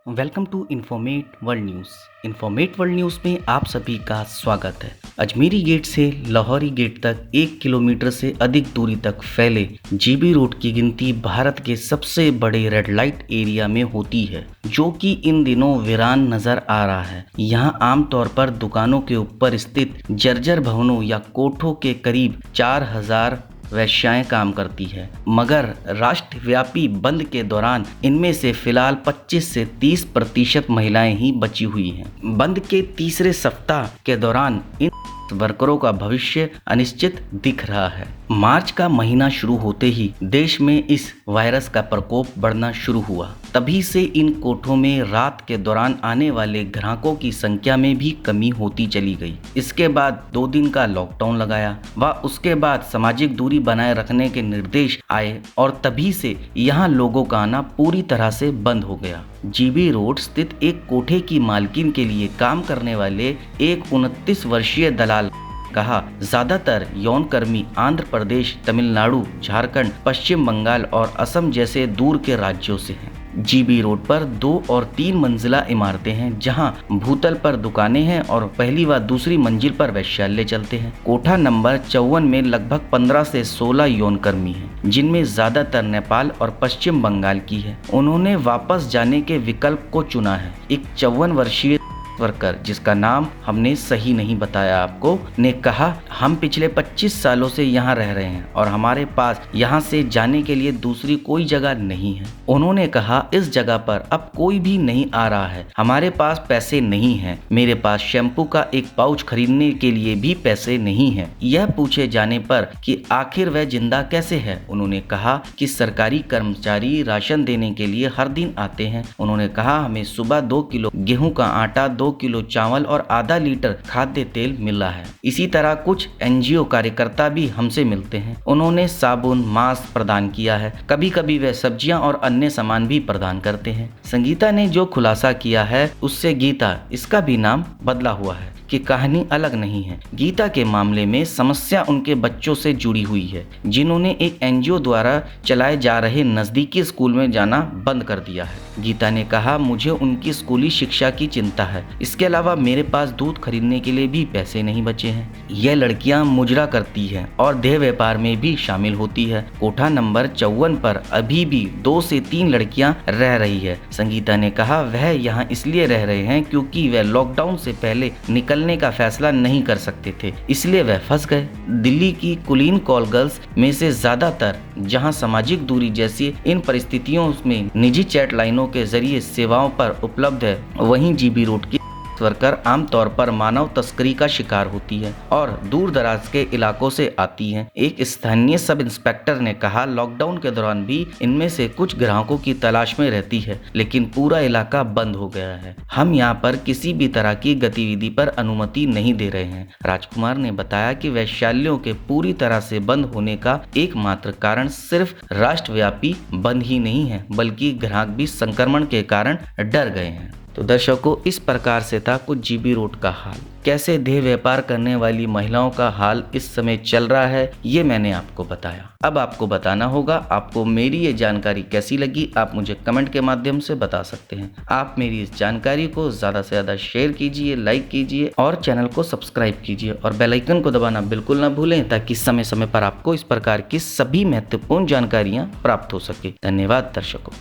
Welcome to Informate world news. Informate world news में आप सभी का स्वागत है। अजमेरी गेट से लाहौरी गेट तक 1 किलोमीटर से अधिक दूरी तक फैले जीबी रोड की गिनती भारत के सबसे बड़े रेड लाइट एरिया में होती है, जो कि इन दिनों वीरान नजर आ रहा है। यहाँ आमतौर पर दुकानों के ऊपर स्थित जर्जर भवनों या कोठों के करीब 4000 वेश्याएं काम करती है, मगर राष्ट्रव्यापी बंद के दौरान इनमें से फिलहाल 25 से 30% महिलाएं ही बची हुई हैं। बंद के तीसरे सप्ताह के दौरान इन वर्करों का भविष्य अनिश्चित दिख रहा है। मार्च का महीना शुरू होते ही देश में इस वायरस का प्रकोप बढ़ना शुरू हुआ। तभी से इन कोठों में रात के दौरान आने वाले ग्राहकों की संख्या में भी कमी होती चली गई। इसके बाद 2 दिन का लॉकडाउन लगाया व उसके बाद सामाजिक दूरी बनाए रखने के निर्देश आए और तभी से यहाँ लोगों का आना पूरी तरह से बंद हो गया। जीबी रोड स्थित एक कोठे की मालकिन के लिए काम करने वाले एक 29 वर्षीय दलाल कहा, ज्यादातर यौनकर्मी आंध्र प्रदेश, तमिलनाडु, झारखंड, पश्चिम बंगाल और असम जैसे दूर के राज्यों से हैं। जीबी रोड पर 2 और 3 मंजिला इमारतें हैं, जहां भूतल पर दुकानें हैं और पहली व दूसरी मंजिल पर वैश्यालय चलते हैं। कोठा नंबर 54 में लगभग 15 से 16 यौनकर्मी हैं, जिनमें ज्यादातर नेपाल और पश्चिम बंगाल की है। उन्होंने वापस जाने के विकल्प को चुना है। एक 54 वर्षीय वर्कर, जिसका नाम हमने सही नहीं बताया आपको, ने कहा, हम पिछले 25 सालों से यहाँ रह रहे हैं और हमारे पास यहाँ से जाने के लिए दूसरी कोई जगह नहीं है। उन्होंने कहा, इस जगह पर अब कोई भी नहीं आ रहा है, हमारे पास पैसे नहीं हैं, मेरे पास शैम्पू का एक पाउच खरीदने के लिए भी पैसे नहीं हैं। यह पूछे जाने पर कि आखिर वह जिंदा कैसे है, उन्होंने कहा कि सरकारी कर्मचारी राशन देने के लिए हर दिन आते हैं। उन्होंने कहा, हमें सुबह 2 किलो गेहूं का आटा, 2 किलो चावल और आधा लीटर खाद्य तेल मिला है। इसी तरह कुछ एनजीओ कार्यकर्ता भी हमसे मिलते हैं। उन्होंने साबुन, मास्क प्रदान किया है। कभी कभी वे सब्जियां और अन्य सामान भी प्रदान करते हैं। संगीता ने जो खुलासा किया है उससे गीता, इसका भी नाम बदला हुआ है, कि कहानी अलग नहीं है। गीता के मामले में समस्या उनके बच्चों से जुड़ी हुई है, जिन्होंने एक एनजीओ द्वारा चलाए जा रहे नजदीकी स्कूल में जाना बंद कर दिया है। गीता ने कहा, मुझे उनकी स्कूली शिक्षा की चिंता है। इसके अलावा मेरे पास दूध खरीदने के लिए भी पैसे नहीं बचे हैं। यह लड़कियां मुजरा करती हैं और देह व्यापार में भी शामिल होती है। कोठा नंबर 54 पर अभी भी 2 से 3 लड़कियां रह रही है। संगीता ने कहा, वह यहाँ इसलिए रह रहे हैं क्योंकि वह लॉकडाउन से पहले निकलने का फैसला नहीं कर सकते थे, इसलिए वह फंस गए। दिल्ली की कुलीन कॉल गर्ल्स में से ज्यादातर, जहां सामाजिक दूरी जैसी इन परिस्थितियों में निजी चैट लाइनों के जरिए सेवाओं पर उपलब्ध है, वहीं जीबी रोड की वर्कर आमतौर पर मानव तस्करी का शिकार होती है और दूर दराज के इलाकों से आती हैं। एक स्थानीय सब इंस्पेक्टर ने कहा, लॉकडाउन के दौरान भी इनमें से कुछ ग्राहकों की तलाश में रहती है, लेकिन पूरा इलाका बंद हो गया है। हम यहाँ पर किसी भी तरह की गतिविधि पर अनुमति नहीं दे रहे हैं। राजकुमार ने बताया कि वैश्यालयों के पूरी तरह से बंद होने का एकमात्र कारण सिर्फ राष्ट्रव्यापी बंद ही नहीं है, बल्कि ग्राहक भी संक्रमण के कारण डर गए हैं। तो दर्शकों, इस प्रकार से था कुछ जीबी रोड का हाल। कैसे देह व्यापार करने वाली महिलाओं का हाल इस समय चल रहा है, ये मैंने आपको बताया। अब आपको बताना होगा आपको मेरी ये जानकारी कैसी लगी। आप मुझे कमेंट के माध्यम से बता सकते हैं। आप मेरी इस जानकारी को ज़्यादा से ज़्यादा शेयर कीजिए, लाइक कीजिए और चैनल को सब्सक्राइब कीजिए और बेल आइकन को दबाना बिल्कुल ना भूलें, ताकि समय समय पर आपको इस प्रकार की सभी महत्वपूर्ण जानकारियाँ प्राप्त हो सके। धन्यवाद दर्शकों।